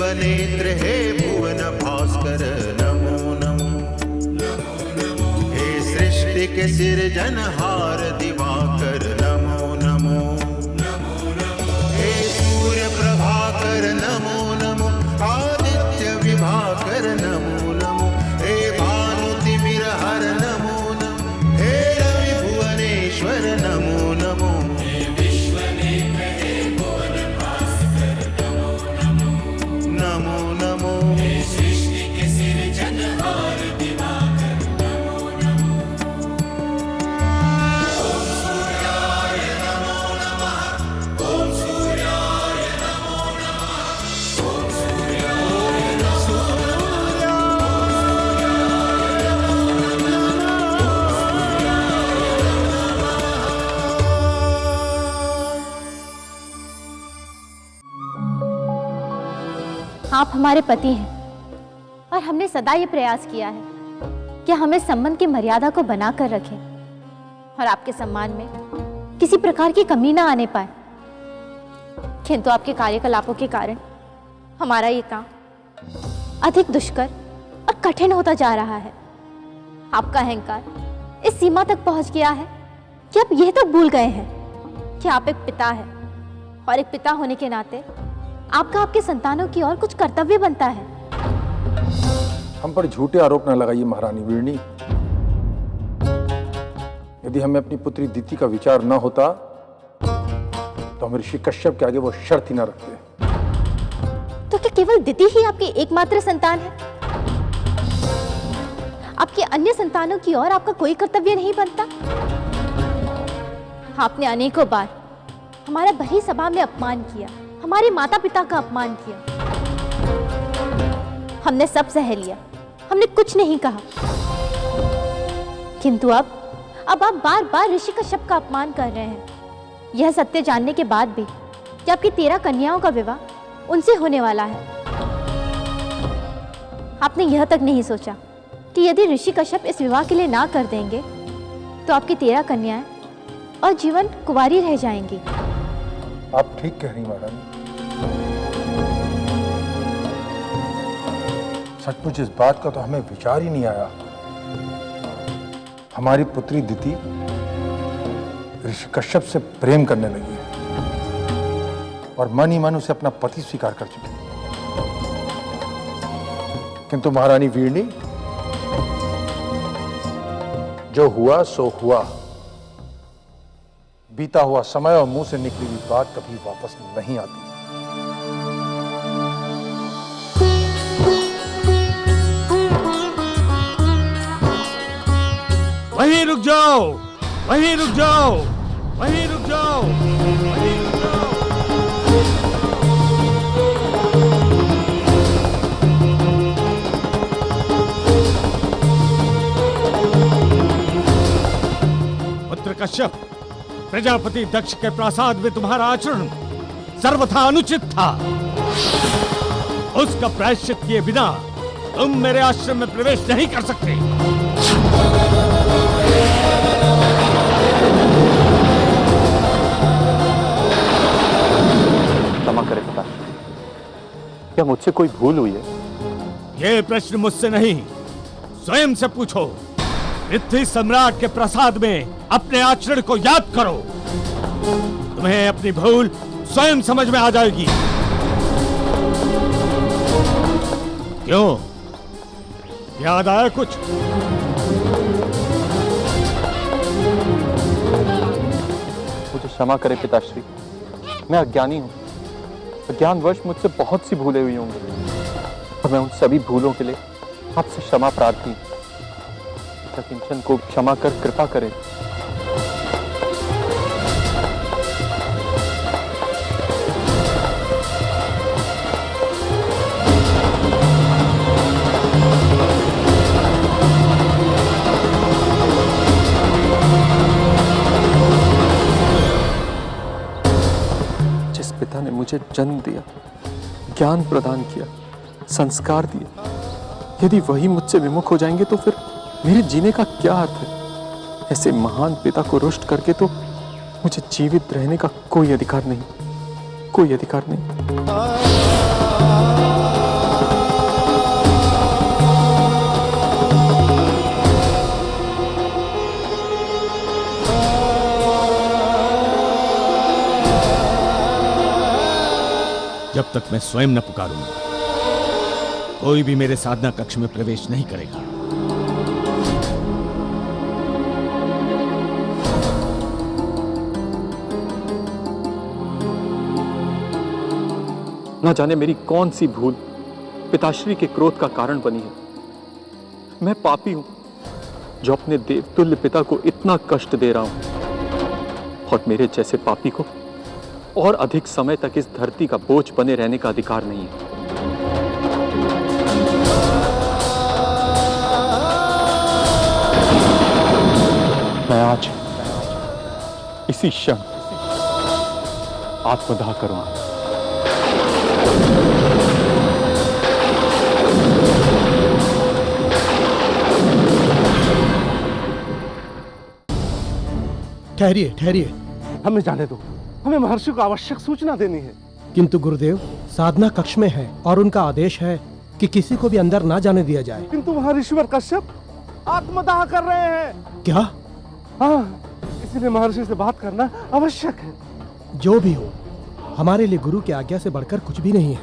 विश्वनेत्र हे भुवन भास्कर नमो नमो। हे सृष्टि के सिरजनहार दिवाकर नमो नमो। हे सूर्य प्रभाकर नमो नमो। आदित्य विभाकर नमो नमो। हे भानुतिमिरहर नमो नमो। हे रवि भुवनेश्वर नमो नमो। नमो नमो। सृष्टि के सिरजनहार दिवाकर नमो नमो। ओम सूर्याय नमो नमः। ओम सूर्याय नमो नमः। ओम सूर्याय नमो आप हमारे पति हैं और हमने सदा ये प्रयास किया है कि हम इस संबंध की मर्यादा को बनाकर रखें और आपके सम्मान में किसी प्रकार की कमी ना आने पाए। किंतु आपके कार्यकलापों के कारण हमारा ये काम अधिक दुष्कर और कठिन होता जा रहा है। आपका अहंकार इस सीमा तक पहुंच गया है कि आप यह तक भूल गए हैं कि आप एक पिता हैं और एक पिता होने के नाते आपका आपके संतानों की ओर कुछ कर्तव्य बनता है। हम पर झूठे आरोप न लगाइए महारानी वीरणी। यदि हमें अपनी पुत्री दीति का विचार न होता तो हम ऋषि कश्यप के आगे वो शर्त ही न रखते। तो क्या केवल दीति ही आपकी एकमात्र संतान है? आपके अन्य संतानों की ओर आपका कोई कर्तव्य नहीं बनता? आपने अनेकों बार हमारा भरी सभा में अपमान किया, हमारे माता पिता का अपमान किया। हमने सब सह लिया, हमने कुछ नहीं कहा। किंतु अब आप बार बार ऋषि कश्यप का अपमान कर रहे हैं, यह सत्य जानने के बाद भी कि आपकी 13 कन्याओं का विवाह उनसे होने वाला है। आपने यह तक नहीं सोचा कि यदि ऋषि कश्यप इस विवाह के लिए ना कर देंगे तो आपकी 13 कन्याएं और जीवन कुंवारी रह जाएंगी। आप ठीक कह रही महारानी। सचमुच इस बात का तो हमें विचार ही नहीं आया। हमारी पुत्री दीति ऋषि कश्यप से प्रेम करने लगी है और मन ही मन उसे अपना पति स्वीकार कर चुकी है। किंतु महारानी वीरणी, जो हुआ सो हुआ। बीता हुआ समय और मुंह से निकली हुई बात कभी वापस नहीं आती। वहीं रुक जाओ, वहीं रुक जाओ, वहीं रुक जाओ, वहीं रुक जाओ। पुत्र कश्यप, प्रजापति दक्ष के प्रासाद में तुम्हारा आचरण सर्वथा अनुचित था। उसका प्रायश्चित किए बिना तुम मेरे आश्रम में प्रवेश नहीं कर सकते। क्षमा करें पिता, क्या मुझसे कोई भूल हुई है? यह प्रश्न मुझसे नहीं, स्वयं से पूछो। पृथ्वी सम्राट के प्रसाद में अपने आचरण को याद करो, तुम्हें अपनी भूल स्वयं समझ में आ जाएगी। क्यों, याद आया कुछ? मुझे क्षमा करें पिताश्री, मैं अज्ञानी हूँ। अज्ञानवश मुझसे बहुत सी भूलें हुई होंगी और मैं उन सभी भूलों के लिए आपसे क्षमा प्रार्थी हूँ। किंचन को क्षमा कर कृपा करें। जिस पिता ने मुझे जन्म दिया, ज्ञान प्रदान किया, संस्कार दिए, यदि वही मुझसे विमुख हो जाएंगे तो फिर मेरे जीने का क्या अर्थ है? ऐसे महान पिता को रुष्ट करके तो मुझे जीवित रहने का कोई अधिकार नहीं, कोई अधिकार नहीं। जब तक मैं स्वयं न पुकारूंगा, कोई भी मेरे साधना कक्ष में प्रवेश नहीं करेगा। ना जाने मेरी कौन सी भूल पिताश्री के क्रोध का कारण बनी है। मैं पापी हूं जो अपने देवतुल्य पिता को इतना कष्ट दे रहा हूं, और मेरे जैसे पापी को और अधिक समय तक इस धरती का बोझ बने रहने का अधिकार नहीं है। मैं आज इसी क्षण आत्मदाह करूंगा। ठहरिए ठहरिए, हमें जाने दो, हमें महर्षि को आवश्यक सूचना देनी है। किंतु गुरुदेव साधना कक्ष में है और उनका आदेश है कि किसी को भी अंदर ना जाने दिया जाए। किंतु वहाँ ऋषिवर कश्यप आत्मदाह कर रहे हैं। क्या? हाँ, इसलिए महर्षि से बात करना आवश्यक है। जो भी हो, हमारे लिए गुरु की आज्ञा से बढ़कर कुछ भी नहीं है।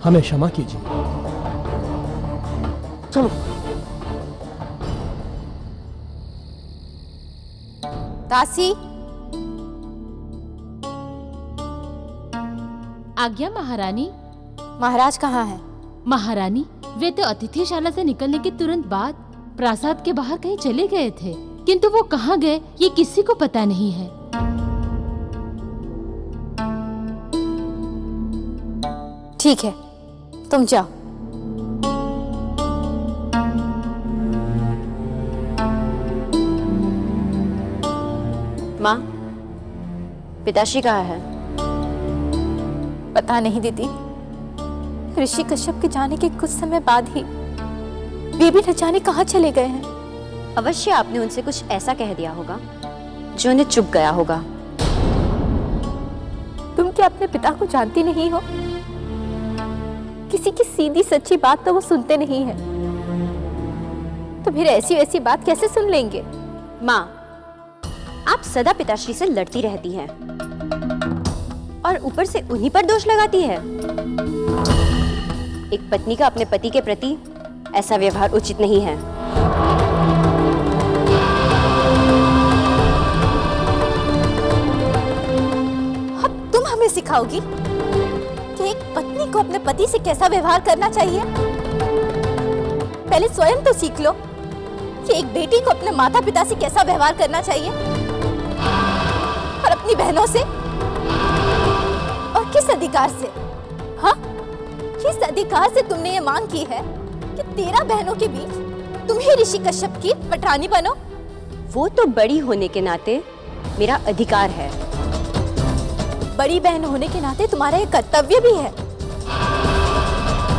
हमें क्षमा कीजिए। चलो। दासी, आज्ञा महारानी। महाराज कहाँ हैं? महारानी, वे तो अतिथिशाला से निकलने के तुरंत बाद प्रासाद के बाहर कहीं चले गए थे, किंतु वो कहाँ गए ये किसी को पता नहीं है। ठीक है, तुम जाओ। माँ, पिताश्री कहाँ है? पता नहीं दीदी, ऋषि कश्यप के जाने के कुछ समय बाद ही वे भी न जाने कहाँ चले गए हैं। अवश्य आपने उनसे कुछ ऐसा कह दिया होगा जो उन्हें चुभ गया होगा। तुम क्या अपने पिता को जानती नहीं हो? किसी की सीधी सच्ची बात तो वो सुनते नहीं है, तो फिर ऐसी वैसी बात कैसे सुन लेंगे? माँ, आप सदा पिताश्री से लड़ती रहती हैं और ऊपर से उन्हीं पर दोष लगाती है। एक पत्नी का अपने पति के प्रति ऐसा व्यवहार उचित नहीं है। अब तुम हमें सिखाओगी कि एक पत्नी को अपने पति से कैसा व्यवहार करना चाहिए? पहले स्वयं तो सीख लो कि एक बेटी को अपने माता पिता से कैसा व्यवहार करना चाहिए, और अपनी बहनों से, और किस अधिकार से? हाँ, किस अधिकार से तुमने ये मांग की है कि 13 बहनों के बीच तुम ही ऋषि कश्यप की पटरानी बनो? वो तो बड़ी होने के नाते मेरा अधिकार है। बड़ी बहन होने के नाते तुम्हारा ये कर्तव्य भी है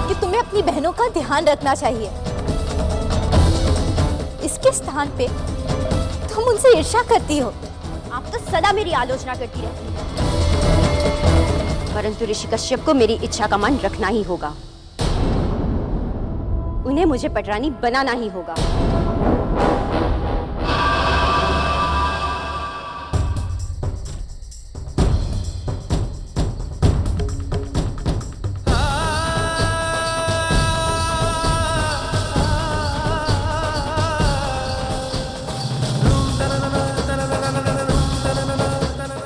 कि तुम्हें अपनी बहनों का ध्यान रखना चाहिए। इसके स्थान पे तुम उनसे ईर्ष्या करती हो। आप तो सदा मेरी आलोचना करती रहती हैं, परंतु ऋषि कश्यप को मेरी इच्छा का मान रखना ही होगा। उन्हें मुझे पटरानी बनाना ही होगा।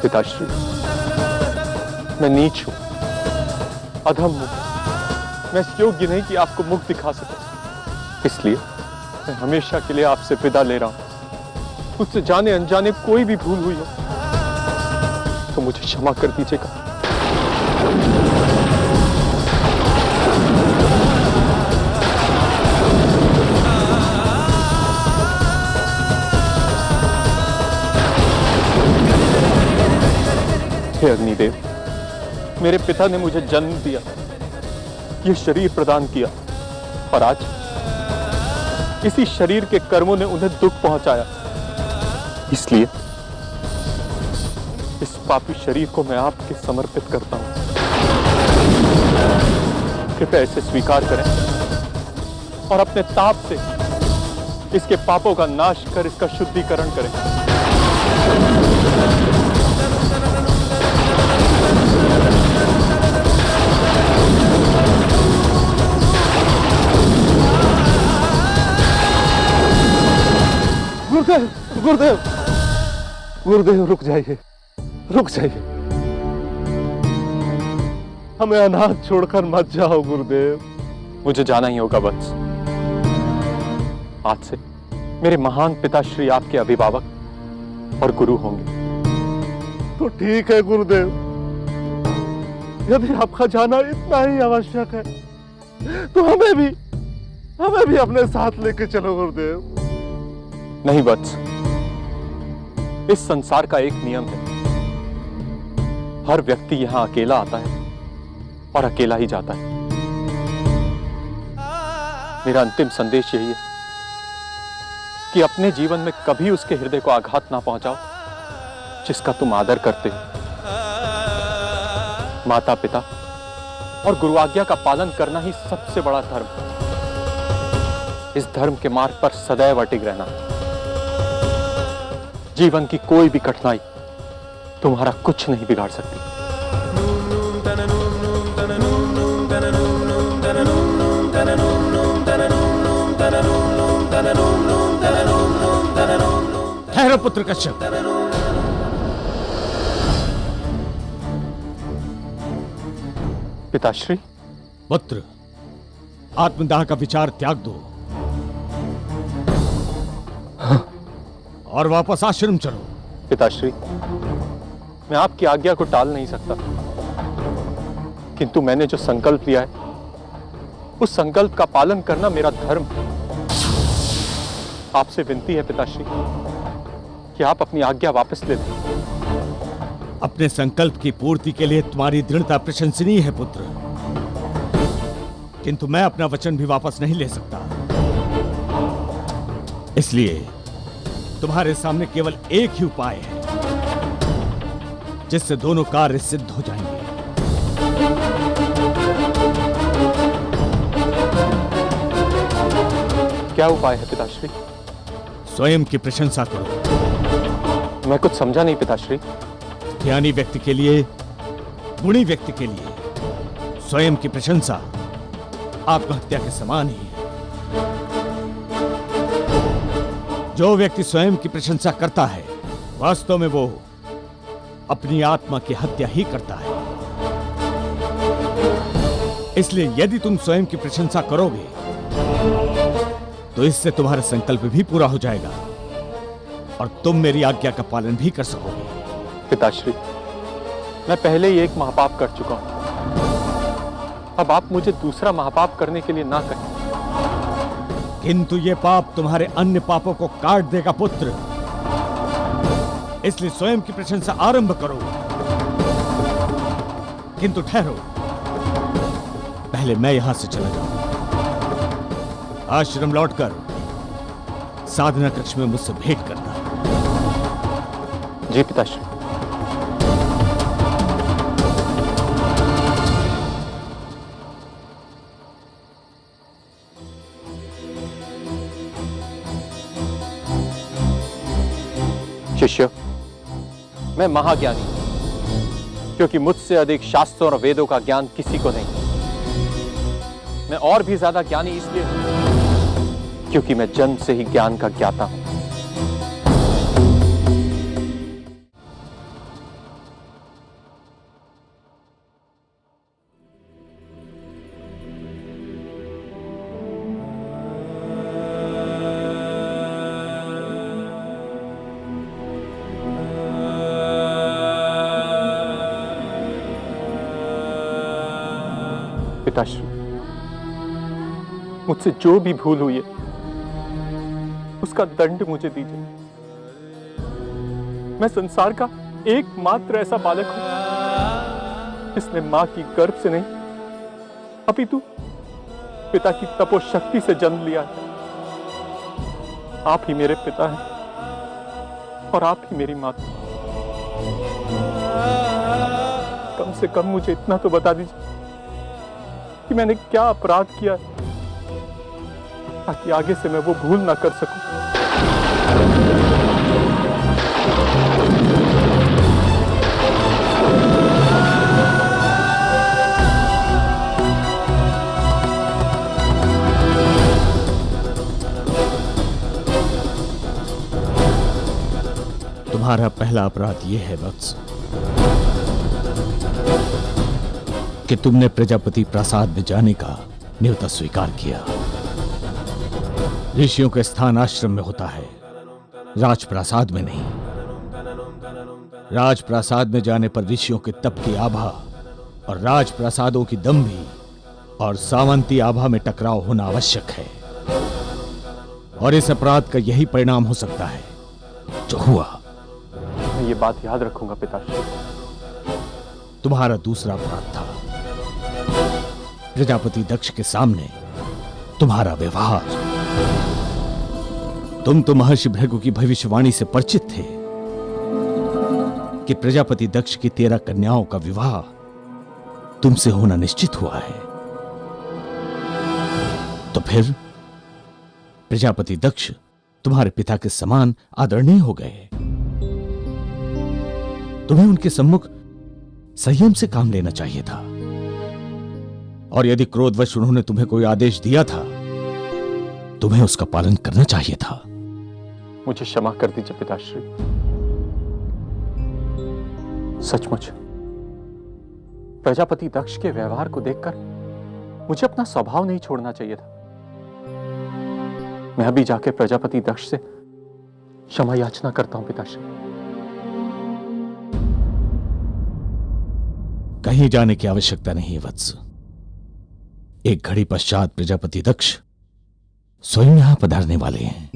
पिताश्री, मैं नीच हूं, अधम हूं। मैं इस योग्य नहीं कि आपको मुख दिखा सकूं। इसलिए मैं हमेशा के लिए आपसे विदा ले रहा हूं। मुझसे जाने अनजाने कोई भी भूल हुई हो तो मुझे क्षमा कर दीजिएगा। हे अग्निदेव, मेरे पिता ने मुझे जन्म दिया, ये शरीर प्रदान किया, और आज इसी शरीर के कर्मों ने उन्हें दुख पहुंचाया। इसलिए इस पापी शरीर को मैं आपके समर्पित करता हूं। कृपया इसे स्वीकार करें और अपने ताप से इसके पापों का नाश कर इसका शुद्धिकरण करें। गुरुदेव गुरुदेव गुरुदेव रुक जाइए, रुक जाइए। हमें अनाथ छोड़कर मत जाओ गुरुदेव। मुझे जाना ही होगा वत्स। आज से मेरे महान पिताश्री आपके अभिभावक और गुरु होंगे। तो ठीक है गुरुदेव, यदि आपका जाना इतना ही आवश्यक है तो हमें भी अपने साथ लेके चलो गुरुदेव। नहीं वत्स, इस संसार का एक नियम है, हर व्यक्ति यहां अकेला आता है और अकेला ही जाता है। मेरा अंतिम संदेश यही है कि अपने जीवन में कभी उसके हृदय को आघात ना पहुंचाओ जिसका तुम आदर करते हो। माता पिता और गुरु आज्ञा का पालन करना ही सबसे बड़ा धर्म है। इस धर्म के मार्ग पर सदैव अटिग रहना। जीवन की कोई भी कठिनाई तुम्हारा कुछ नहीं बिगाड़ सकती। ठहरो पुत्र कश्यप। पिताश्री। पुत्र, आत्मदाह का विचार त्याग दो और वापस आश्रम चलो। पिताश्री, मैं आपकी आज्ञा को टाल नहीं सकता, किंतु मैंने जो संकल्प लिया है उस संकल्प का पालन करना मेरा धर्म है। आपसे विनती है पिताश्री कि आप अपनी आज्ञा वापस ले लें। अपने संकल्प की पूर्ति के लिए तुम्हारी दृढ़ता प्रशंसनीय है पुत्र, किंतु मैं अपना वचन भी वापस नहीं ले सकता। इसलिए तुम्हारे सामने केवल एक ही उपाय है जिससे दोनों कार्य सिद्ध हो जाएंगे। क्या उपाय है पिताश्री? स्वयं की प्रशंसा करो। मैं कुछ समझा नहीं पिताश्री। ज्ञानी व्यक्ति के लिए, गुणी व्यक्ति के लिए स्वयं की प्रशंसा आत्महत्या के समान ही है। जो व्यक्ति स्वयं की प्रशंसा करता है वास्तव में वो अपनी आत्मा की हत्या ही करता है। इसलिए यदि तुम स्वयं की प्रशंसा करोगे तो इससे तुम्हारा संकल्प भी पूरा हो जाएगा और तुम मेरी आज्ञा का पालन भी कर सकोगे। पिताश्री, मैं पहले ही एक महापाप कर चुका हूं, अब आप मुझे दूसरा महापाप करने के लिए ना कहें। किंतु ये पाप तुम्हारे अन्य पापों को काट देगा पुत्र, इसलिए स्वयं की प्रशंसा आरंभ करो। किंतु ठहरो, पहले मैं यहां से चला जाऊं। आश्रम लौटकर साधना कक्ष में मुझसे भेंट करना। जी पिताश्री। शिष्य, मैं महाज्ञानी हूं, क्योंकि मुझसे अधिक शास्त्रों और वेदों का ज्ञान किसी को नहीं। मैं और भी ज्यादा ज्ञानी इसलिए क्योंकि मैं जन्म से ही ज्ञान का ज्ञाता हूं। पिताश्री, मुझसे जो भी भूल हुई है उसका दंड मुझे दीजिए। मैं संसार का एकमात्र ऐसा बालक हूं जिसने मां की गर्भ से नहीं अपितु पिता की तपोशक्ति से जन्म लिया है। आप ही मेरे पिता हैं और आप ही मेरी माता। कम से कम मुझे इतना तो बता दीजिए कि मैंने क्या अपराध किया ताकि आगे से मैं वो भूल ना कर सकूं। तुम्हारा पहला अपराध यह है वत्स कि तुमने प्रजापति प्रासाद में जाने का न्योता स्वीकार किया। ऋषियों का स्थान आश्रम में होता है, राजप्रासाद में नहीं। राजप्रासाद में जाने पर ऋषियों के तप की आभा और राजप्रासादों की दंभी और सामंती आभा में टकराव होना आवश्यक है, और इस अपराध का यही परिणाम हो सकता है जो हुआ। मैं ये बात याद रखूंगा पिताश्री। तुम्हारा दूसरा अपराध था प्रजापति दक्ष के सामने तुम्हारा व्यवहार। तुम तो महर्षि भृगु की भविष्यवाणी से परिचित थे कि प्रजापति दक्ष की 13 कन्याओं का विवाह तुमसे होना निश्चित हुआ है। तो फिर प्रजापति दक्ष तुम्हारे पिता के समान आदरणीय हो गए। तुम्हें उनके सम्मुख संयम से काम लेना चाहिए था, और यदि क्रोधवश उन्होंने तुम्हें कोई आदेश दिया था, तुम्हें उसका पालन करना चाहिए था। मुझे क्षमा कर दीजिए पिताश्री। सचमुच प्रजापति दक्ष के व्यवहार को देखकर मुझे अपना स्वभाव नहीं छोड़ना चाहिए था। मैं अभी जाके प्रजापति दक्ष से क्षमा याचना करता हूं पिताश्री। कहीं जाने की आवश्यकता नहीं है वत्स। एक घड़ी पश्चात प्रजापति दक्ष स्वयं यहां पधारने वाले हैं।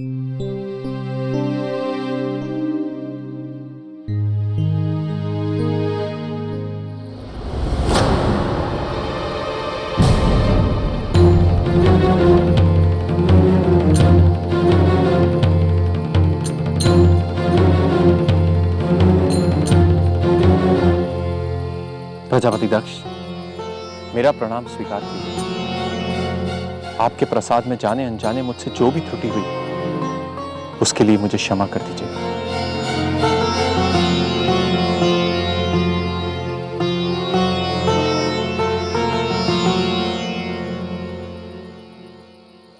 प्रजापति दक्ष, मेरा प्रणाम स्वीकार कीजिए। आपके प्रसाद में जाने अनजाने मुझसे जो भी त्रुटि हुई उसके लिए मुझे क्षमा कर दीजिए।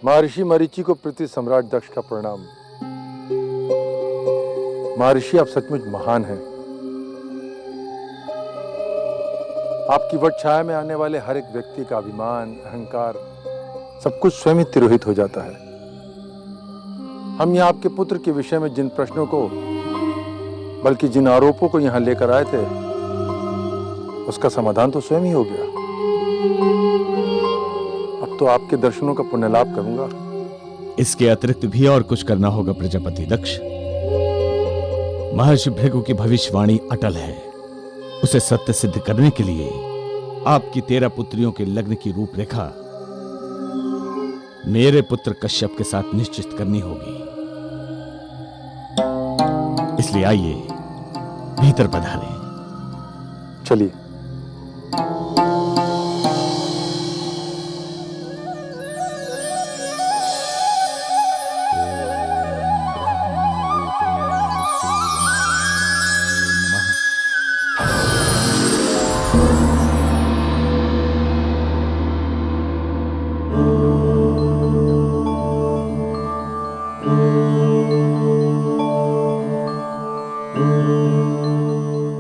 महर्षि मरीचि को प्रति सम्राट दक्ष का प्रणाम। महर्षि आप सचमुच महान हैं। आपकी वट छाया में आने वाले हर एक व्यक्ति का अभिमान, अहंकार सब कुछ स्वयं ही तिरोहित हो जाता है। हम यहाँ आपके पुत्र के विषय में जिन प्रश्नों को, बल्कि जिन आरोपों को यहाँ लेकर आए थे, उसका समाधान तो स्वयं ही हो गया। अब तो आपके दर्शनों का पुण्य लाभ करूंगा। इसके अतिरिक्त भी और कुछ करना होगा प्रजापति दक्ष। महर्षि भृगु की भविष्यवाणी अटल है। उसे सत्य सिद्ध करने के लिए आपकी 13 पुत्रियों के लग्न की रूपरेखा मेरे पुत्र कश्यप के साथ निश्चित करनी होगी। इसलिए आइए भीतर पधारें। चलिए।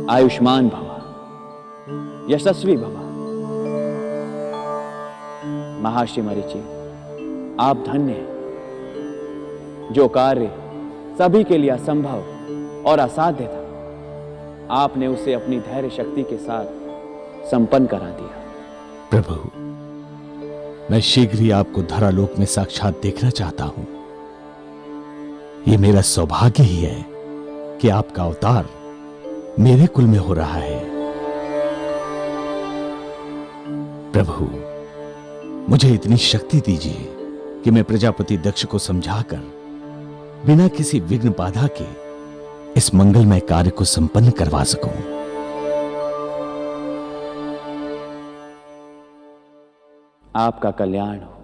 आयुष्मान भव, यशस्वी भव। महर्षि मरीचि, आप धन्य हैं। जो कार्य सभी के लिए असंभव और असाध्य था, आपने उसे अपनी धैर्य शक्ति के साथ संपन्न करा दिया। प्रभु, मैं शीघ्र ही आपको धरालोक में साक्षात देखना चाहता हूं। यह मेरा सौभाग्य ही है कि आपका अवतार मेरे कुल में हो रहा है। प्रभु, मुझे इतनी शक्ति दीजिए कि मैं प्रजापति दक्ष को समझाकर बिना किसी विघ्न बाधा के इस मंगलमय कार्य को संपन्न करवा सकूं। आपका कल्याण हो।